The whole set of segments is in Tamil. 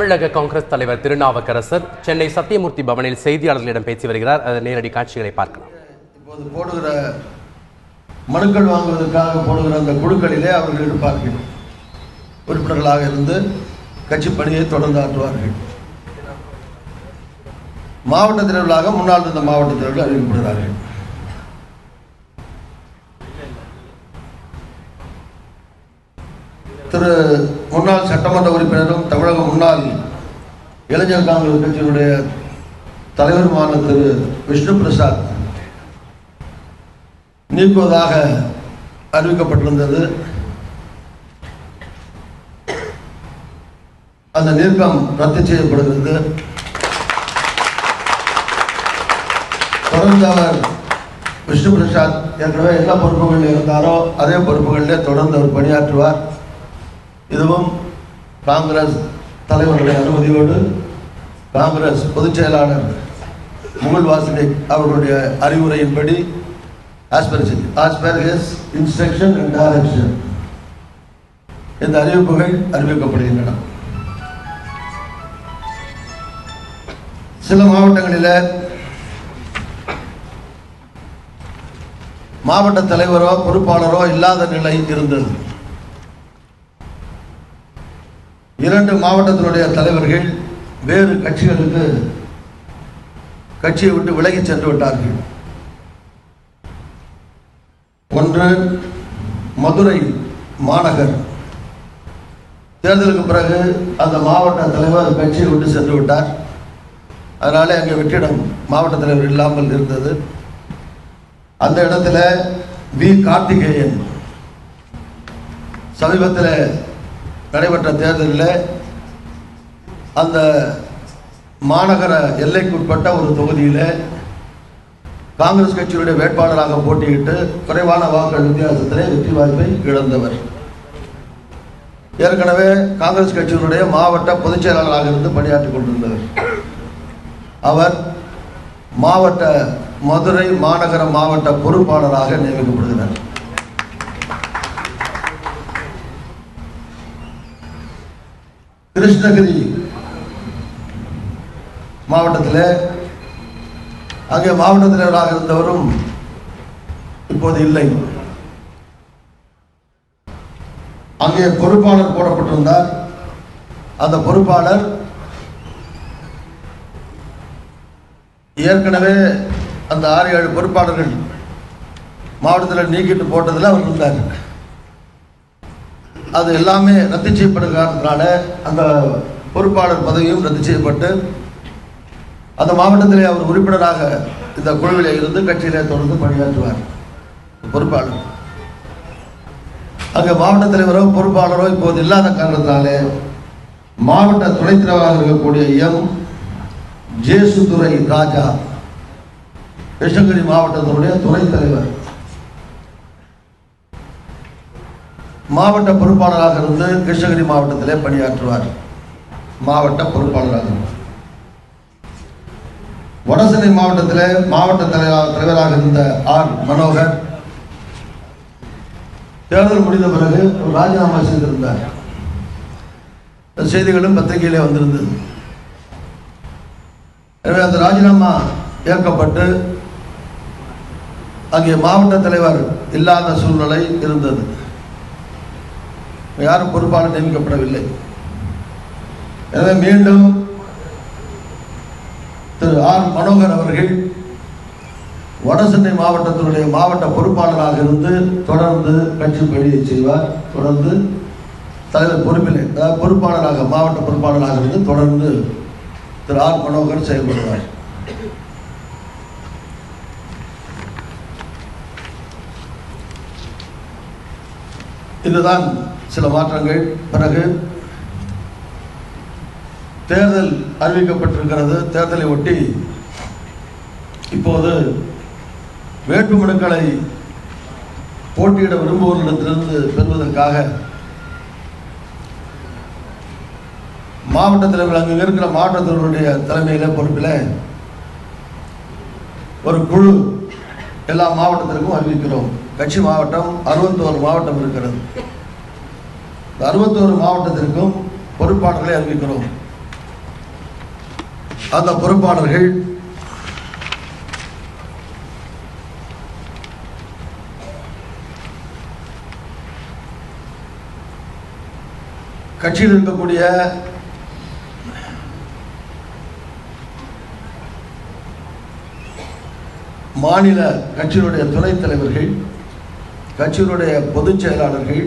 தமிழக காங்கிரஸ் தலைவர் திருநாவுக்கரசர் சென்னை சத்தியமூர்த்தி பவனில் செய்தியாளர்களிடம் பேசி வருகிறார். நேரடி காட்சிகளை பார்க்கலாம். இப்போது போடுகிற மனுக்கள் வாங்குவதற்காக போடுகிற அந்த குழுக்களிலே அவர்கள் இருப்பார்கள். உறுப்பினர்களாக இருந்து கட்சி பணியை தொடர்ந்து ஆற்றுவார்கள். மாவட்ட தலைவர்களாக முன்னாள் இருந்த மாவட்ட தலைவர்கள் அறிவிக்கப்படுகிறார்கள். திரு முன்னாள் சட்டமன்ற உறுப்பினரும் தமிழக முன்னாள் இளைஞர் காங்கிரஸ் கட்சியினுடைய தலைவருமான திரு விஷ்ணு பிரசாத் நீக்குவதாக அறிவிக்கப்பட்டிருந்தது. அந்த நீக்கம் ரத்து செய்யப்படுகிறது. தொடர்ந்து அவர் விஷ்ணு பிரசாத் ஏற்கனவே எல்லா பொறுப்புகளில் இருந்தாரோ அதே பொறுப்புகளிலே தொடர்ந்து அவர் பணியாற்றுவார். இதுவும் காங்கிரஸ் தலைவர்களுடைய அனுமதியோடு காங்கிரஸ் பொதுச் செயலாளர் முகுல் வாஸ்னிக் அவர்களுடைய அறிவுரையின்படி as per his instruction and direction இந்த அறிவிப்புகள் அறிவிக்கப்படுகின்றன. சில மாவட்டங்களில் மாவட்ட தலைவரோ பொறுப்பாளரோ இல்லாத நிலை இருந்தது. 2 மாவட்டத்தினுடைய தலைவர்கள் வேறு கட்சிகளுக்கு கட்சியை விட்டு விலகி சென்று விட்டார்கள். ஒன்று மதுரை மாநகர் தேர்தலுக்கு பிறகு அந்த மாவட்ட தலைவர் கட்சியை விட்டு சென்று விட்டார். அதனாலே அங்கே வெற்றிடம் மாவட்ட தலைவர் இல்லாமல் இருந்தது. அந்த இடத்துல வி கார்த்திகேயன் சமீபத்தில் நடைபெற்ற தேர்தலில் அந்த மாநகர எல்லைக்குட்பட்ட ஒரு தொகுதியில் காங்கிரஸ் கட்சியுடைய வேட்பாளராக போட்டியிட்டு குறைவான வாக்குகள் வித்தியாசத்திலே வெற்றி வாய்ப்பை இழந்தவர். ஏற்கனவே காங்கிரஸ் கட்சியினுடைய மாவட்ட பொதுச் செயலாளராக இருந்து பணியாற்றிக் கொண்டிருந்தவர். அவர் மாவட்ட மதுரை மாநகர மாவட்ட பொறுப்பாளராக நியமிக்கப்படுகிறார். கிருஷ்ணகிரி மாவட்டத்தில் அங்கே மாவட்ட தலைவராக இருந்தவரும் இப்போது இல்லை. அங்கே பொறுப்பாளர் போடப்பட்டிருந்தார். அந்த பொறுப்பாளர் ஏற்கனவே அந்த 6-7 பொறுப்பாளர்கள் மாவட்டத்தில் நீக்கிட்டு போட்டதில் அவர் இருந்தார். அது எல்லாமே ரத்து செய்யப்படுகிறதுனால அந்த பொறுப்பாளர் பதவியும் ரத்து செய்யப்பட்டு அந்த மாவட்டத்திலே அவர் உறுப்பினராக இந்த குழுவிலே இருந்து கட்சியிலே தொடர்ந்து பணியாற்றுவார். பொறுப்பாளர் அங்கே மாவட்ட தலைவரோ பொறுப்பாளரோ இப்போது இல்லாத காரணத்தினாலே மாவட்ட துணைத் தலைவராக இருக்கக்கூடிய எம் ஜேசுதுரை ராஜா கிருஷ்ணகிரி மாவட்டத்தினுடைய துணைத் தலைவர் மாவட்ட பொறுப்பாளராக இருந்து கிருஷ்ணகிரி மாவட்டத்திலே பணியாற்றுவார். மாவட்ட பொறுப்பாளராக வடசென்னை மாவட்டத்தில் மாவட்ட தலைவராக இருந்த ஆர் மனோகர் தேர்தல் முடிந்த பிறகு ராஜினாமா செய்திருந்தார். செய்திகளும் பத்திரிகையிலே வந்திருந்தது. எனவே அந்த ராஜினாமா ஏற்கப்பட்டு அங்கே மாவட்ட தலைவர் இல்லாத சூழ்நிலை இருந்தது. யாரும் பொறுப்பாளர் நியமிக்கப்படவில்லை. எனவே மீண்டும் திரு ஆர் மனோகர் அவர்கள் வடசென்னை மாவட்டத்தினுடைய மாவட்ட பொறுப்பாளராக இருந்து தொடர்ந்து கட்சி பணியை செய்வார். தொடர்ந்து தலைவர் பொறுப்பில் பொறுப்பாளராக மாவட்ட பொறுப்பாளராக இருந்து தொடர்ந்து திரு ஆர் மனோகர் செயல்படுவார். இதுதான் சில மாற்றங்கள். பிறகு தேர்தல் அறிவிக்கப்பட்டிருக்கிறது. தேர்தலை ஒட்டி இப்போது வேட்புமனுக்களை போட்டியிட விரும்புவோரிடத்திலிருந்து பெறுவதற்காக மாவட்ட தலைவர் அங்கு இருக்கிற மாவட்ட தலைவருடைய தலைமையில பொறுப்பில் ஒரு குழு எல்லா மாவட்டத்திற்கும் அறிவிக்கிறோம். கட்சி மாவட்டம் 61 மாவட்டம் இருக்கிறது. 61 மாவட்டத்திற்கும் பொறுப்பாளர்களை அறிவிக்கிறோம். அந்த பொறுப்பாளர்கள் கட்சியில் இருக்கக்கூடிய மாநில கட்சியினுடைய துணைத் தலைவர்கள், கட்சியினுடைய பொதுச் செயலாளர்கள்,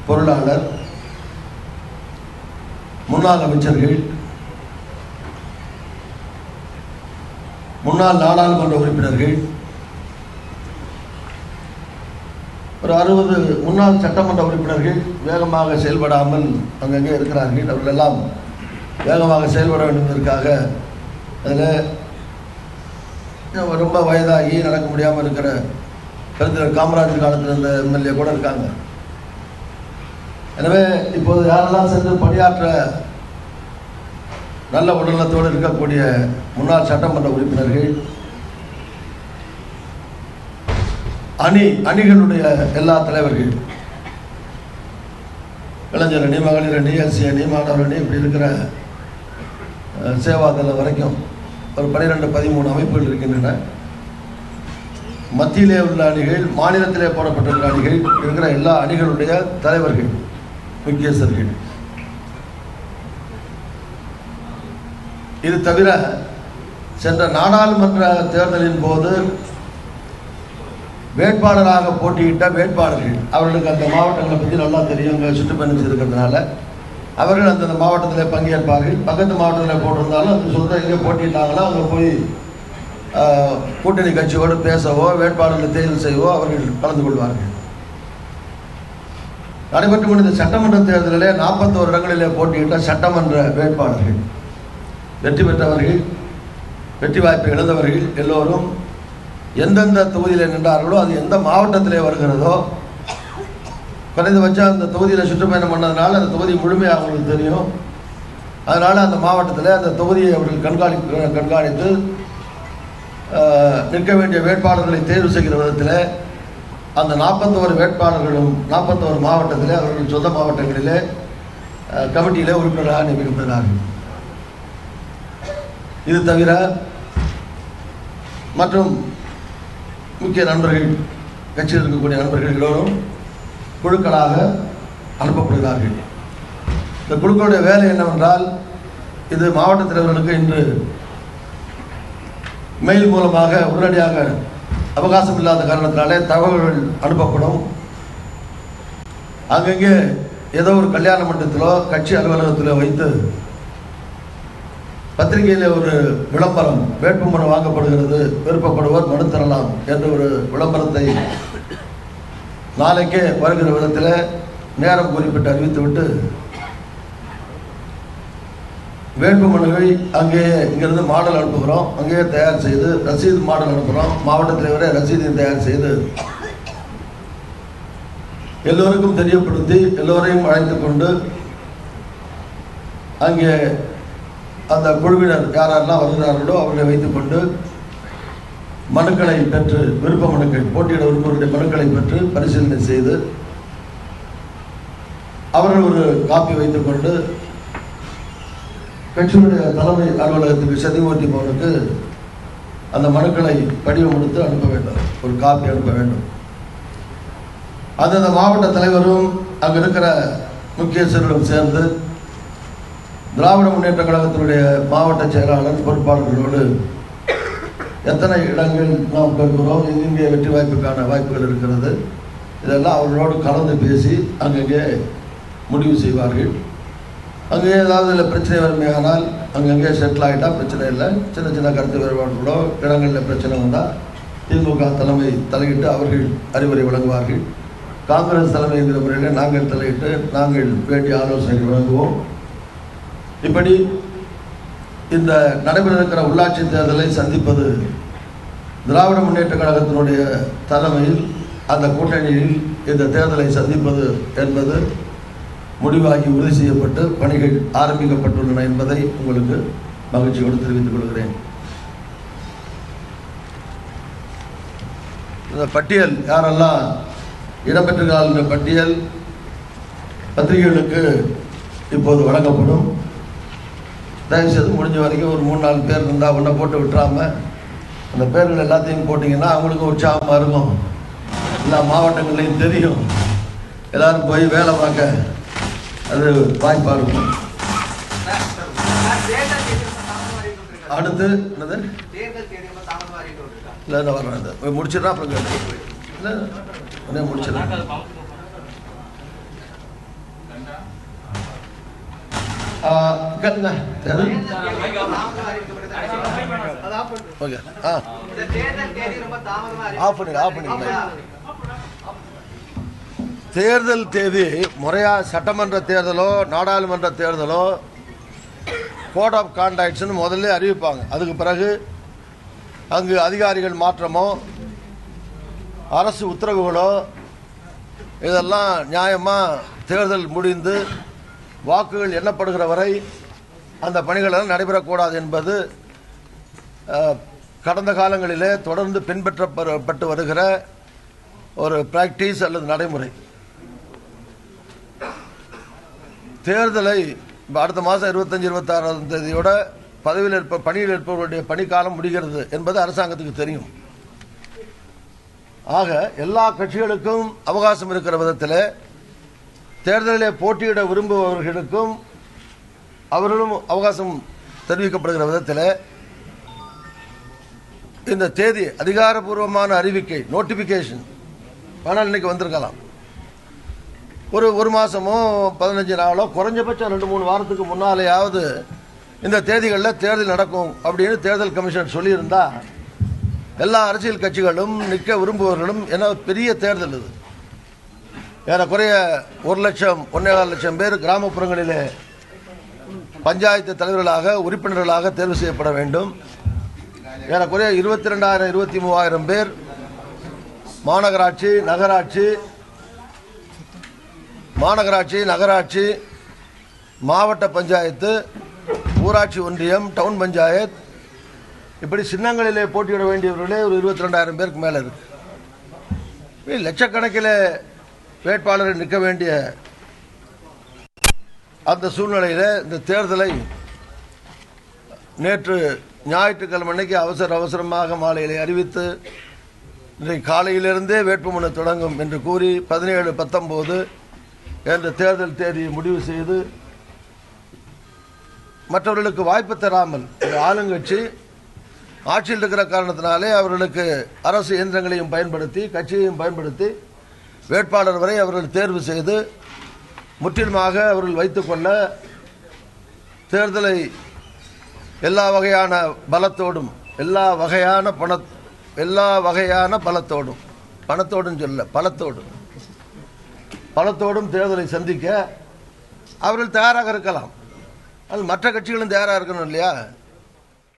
பொருளாளர், முன்னாள் அமைச்சர்கள், முன்னாள் நாடாளுமன்ற உறுப்பினர்கள், ஒரு 60 முன்னாள் சட்டமன்ற உறுப்பினர்கள் வேகமாக செயல்படாமல் அங்கங்கே இருக்கிறார்கள். அவர்கள் எல்லாம் வேகமாக செயல்பட வேண்டும் என்பதற்காக அதில் ரொம்ப வயதாகி நடக்க முடியாமல் இருக்கிற கருத்தர் காமராஜர் காலத்தில் இருந்த எம்எல்ஏ கூட இருக்காங்க. எனவே இப்போது யாரெல்லாம் சென்று பணியாற்ற நல்ல உடல்நலத்தோடு இருக்கக்கூடிய முன்னாள் சட்டமன்ற உறுப்பினர்கள், அணிகளுடைய எல்லா தலைவர்கள், இளைஞர் அணி, மகளிர் அணி, எஸ்சி அணி, மாணவர் அணி, இப்படி இருக்கிற சேவாதளம் வரைக்கும் ஒரு 12-13 அமைப்புகள் இருக்கின்றன. மத்தியிலே உள்ள அணிகள், மாநிலத்திலே போடப்பட்டுள்ள அணிகள், இருக்கிற எல்லா அணிகளுடைய தலைவர்கள், முக்கியஸ்தர்கள். இது தவிர சென்ற நாடாளுமன்ற தேர்தலின் போது வேட்பாளராக போட்டியிட்ட வேட்பாளர்கள், அவர்களுக்கு அந்த மாவட்டங்களை பற்றி நல்லா தெரியும், அங்கே சுற்றுப்பயணம் இருக்கிறதுனால அவர்கள் அந்தந்த மாவட்டத்தில் பங்கேற்பார்கள். பக்கத்து மாவட்டத்தில் போட்டிருந்தாலும் அந்த சொந்த எங்கே போட்டிட்டாங்களோ அங்கே போய் கூட்டணி கட்சியோடு பேசவோ வேட்பாளர்களை தேர்வு செய்யவோ அவர்கள் கலந்து கொள்வார்கள். நடைபெற்று முடிந்த சட்டமன்ற தேர்தலிலே 41 இடங்களிலே போட்டியிட்ட சட்டமன்ற வேட்பாளர்கள், வெற்றி பெற்றவர்கள், வெற்றி வாய்ப்பை இழந்தவர்கள் எல்லோரும் எந்தெந்த தொகுதியில் நின்றார்களோ அது எந்த மாவட்டத்திலே வருகிறதோ, குறைந்தபட்சம் அந்த தொகுதியில் சுற்றுப்பயணம் பண்ணதுனால அந்த தொகுதி முழுமையாக அவங்களுக்கு தெரியும். அதனால் அந்த மாவட்டத்தில் அந்த தொகுதியை அவர்கள் கண்காணித்து நிற்க வேண்டிய வேட்பாளர்களை தேர்வு செய்கிற விதத்தில் அந்த 41 வேட்பாளர்களும் 41 மாவட்டத்தில் அவர்கள் சொந்த மாவட்டங்களிலே கமிட்டியிலே உறுப்பினராக நியமிக்கப்படுகிறார்கள். இது தவிர மற்றும் முக்கிய நண்பர்கள், கட்சியில் இருக்கக்கூடிய நண்பர்கள் எல்லோரும் குழுக்களாக அனுப்பப்படுகிறார்கள். இந்த குழுக்களுடைய வேலை என்னவென்றால், இது மாவட்ட தலைவர்களுக்கு இன்று மெயில் மூலமாக உடனடியாக அவகாசம் இல்லாத காரணத்தினாலே தகவல்கள் அனுப்பப்படும். அங்கங்கே ஏதோ ஒரு கல்யாண மண்டபத்திலோ கட்சி அலுவலகத்திலோ வைத்து பத்திரிகையில் ஒரு விளம்பரம், வேட்புமனு வாங்கப்படுகிறது, விருப்பப்படுவோர் மனு தரலாம் என்ற ஒரு விளம்பரத்தை நாளைக்கே வருகிற விதத்தில் நேரம் குறிப்பிட்டு அறிவித்துவிட்டு வேட்புமனுவை அங்கேயே இங்கிருந்து மாடல் அனுப்புகிறோம், அங்கேயே தயார் செய்து ரசீது மாடல் அனுப்புகிறோம், மாவட்ட தலைவரே ரசீதை தயார் செய்து எல்லோருக்கும் தெரியப்படுத்தி எல்லோரையும் அழைத்து கொண்டு அங்கே அந்த குழுவினர் யாரெல்லாம் வருகிறார்களோ அவர்களை வைத்துக்கொண்டு மனுக்களை பெற்று, விருப்ப மனுக்கள், போட்டியிட விருப்பவருடைய மனுக்களை பெற்று பரிசீலனை செய்து அவர்கள் ஒரு காப்பி வைத்துக்கொண்டு கட்சியினுடைய தலைமை அலுவலகத்துக்கு சத்தியமூர்த்தி பவனுக்கு அந்த மனுக்களை படிவம் எடுத்து அனுப்ப வேண்டும், ஒரு காப்பி அனுப்ப வேண்டும். அந்தந்த மாவட்ட தலைவரும் அங்கே இருக்கிற முக்கியஸ்தர்களும் சேர்ந்து திராவிட முன்னேற்ற கழகத்தினுடைய மாவட்ட செயலாளர் பொறுப்பாளர்களோடு எத்தனை இடங்கள் நாம் பெறுகிறோம், எங்கே வெற்றி வாய்ப்புக்கான வாய்ப்புகள் இருக்கிறது, இதெல்லாம் அவர்களோடு கலந்து பேசி அங்கங்கே முடிவு செய்வார்கள். அங்கே ஏதாவது இல்லை பிரச்சனை வறுமையானால் அங்கங்கே செட்டில் ஆகிட்டால் பிரச்சனை இல்லை. சின்ன சின்ன கருத்து வேறுபாடுகளோ இடங்களில் பிரச்சனை வந்தால் திமுக தலைமை தலையிட்டு அவர்கள் அறிவுரை வழங்குவார்கள். காங்கிரஸ் தலைமை என்கிற முறையில் நாங்கள் தலையிட்டு நாங்கள் வேண்டிய ஆலோசனைகள் வழங்குவோம். இப்படி இந்த நடைபெற இருக்கிற உள்ளாட்சி தேர்தலை சந்திப்பது திராவிட முன்னேற்ற கழகத்தினுடைய தலைமையில் அந்த கூட்டணியில் இந்த தேர்தலை சந்திப்பது என்பது முடிவாகி உறுதி செய்யப்பட்டு பணிகள் ஆரம்பிக்கப்பட்டுள்ளன என்பதை உங்களுக்கு மகிழ்ச்சியோடு தெரிவித்துக் கொள்கிறேன். இந்த பட்டியல் யாரெல்லாம் இடம்பெற்றிருக்கிறார்கள் என்ற பட்டியல் பத்திரிகைகளுக்கு இப்போது வழங்கப்படும். தயவுசெய்து முடிஞ்ச வரைக்கும் ஒரு 3-4 பேர் இருந்தால் ஒன்றை போட்டு விட்டுறாம அந்த பேர்கள் எல்லாத்தையும் போட்டிங்கன்னா அவங்களுக்கு உற்சாகமாக இருக்கும். எல்லா மாவட்டங்கள்லையும் தெரியும், எல்லாரும் போய் வேலை பார்க்க அது வாய்ப்பாக இருக்கும். அடுத்து என்னது இல்லை என்ன வர்றேன் முடிச்சிடறேன், அப்புறம் இல்லை உடனே முடிச்சிடறேன். ஓகே ஆஃப் பண்ணிடுங்க. தேர்தல் தேதி முறையாக சட்டமன்ற தேர்தலோ நாடாளுமன்ற தேர்தலோ கோட் ஆஃப் கான்டாக்ட்ஸ்னு முதல்ல அறிவிப்பாங்க. அதுக்கு பிறகு அங்கு அதிகாரிகள் மாற்றமோ அரசு உத்தரவுகளோ இதெல்லாம் நியாயமாக தேர்தல் முடிந்து வாக்குகள் எண்ணப்படுகிற வரை அந்த பணிகளெல்லாம் நடைபெறக்கூடாது என்பது கடந்த காலங்களிலே தொடர்ந்து பின்பற்றப்பட்டு வருகிற ஒரு பிராக்டிஸ் அல்லது நடைமுறை. தேர்தலை அடுத்த மாதம் 25-26ஆம் தேதியோட பணியில் இருப்பவர்களுடைய பணிக்காலம் முடிகிறது என்பது அரசாங்கத்துக்கு தெரியும். ஆக எல்லா கட்சிகளுக்கும் அவகாசம் இருக்கிற விதத்தில் தேர்தலிலே போட்டியிட விரும்புபவர்களுக்கும் அவர்களும் அவகாசம் தெரிவிக்கப்படுகிற விதத்தில் இந்த தேதி அதிகாரப்பூர்வமான அறிவிக்கை நோட்டிஃபிகேஷன் ஆனால் இன்னைக்கு வந்திருக்கலாம். ஒரு மாதமோ 15 நாளோ குறைஞ்சபட்சம் 2-3 வாரத்துக்கு முன்னாலேயாவது இந்த தேதிகளில் தேர்தல் நடக்கும் அப்படின்னு தேர்தல் கமிஷன் சொல்லியிருந்தா எல்லா அரசியல் கட்சிகளும் நிற்க விரும்புபவர்களும் ஏன்னா பெரிய தேர்தல் இது. ஏறக்குறைய 1,00,000-1.25 லட்சம் பேர் கிராமப்புறங்களிலே பஞ்சாயத்து தலைவர்களாக உறுப்பினர்களாக தேர்வு செய்யப்பட வேண்டும். ஏறக்குறைய 22,000-23,000 பேர் மாநகராட்சி நகராட்சி மாவட்ட பஞ்சாயத்து ஊராட்சி ஒன்றியம் டவுன் பஞ்சாயத் இப்படி சின்னங்களிலே போட்டியிட வேண்டியவர்களே ஒரு 22,000 பேருக்கு மேலே இருக்கு. லட்சக்கணக்கில் வேட்பாளர்கள் நிற்க வேண்டிய அந்த சூழ்நிலையில் இந்த தேர்தலை நேற்று ஞாயிற்றுக்கிழமை அன்னைக்கு அவசரமாக மாலையிலே அறிவித்து இன்றைக்கு காலையிலிருந்தே வேட்புமனு தொடங்கும் என்று கூறி 17-19 என்ற தேர்தல் தேதியை முடிவு செய்து மற்றவர்களுக்கு வாய்ப்பு தராமல் ஆளுங்கட்சி ஆட்சியில் இருக்கிற காரணத்தினாலே அவர்களுக்கு அரசு இயந்திரங்களையும் பயன்படுத்தி கட்சியையும் பயன்படுத்தி வேட்பாளர் வரை அவர்கள் தேர்வு செய்து முற்றிலுமாக அவர்கள் வைத்துக்கொள்ள தேர்தலை எல்லா வகையான பலத்தோடும் எல்லா வகையான பலத்தோடும் பலத்தோடும் தேர்தலை சந்திக்க அவர்கள் தயாராக இருக்கலாம். அது மற்ற கட்சிகளும் தயாராக இருக்கணும் இல்லையா?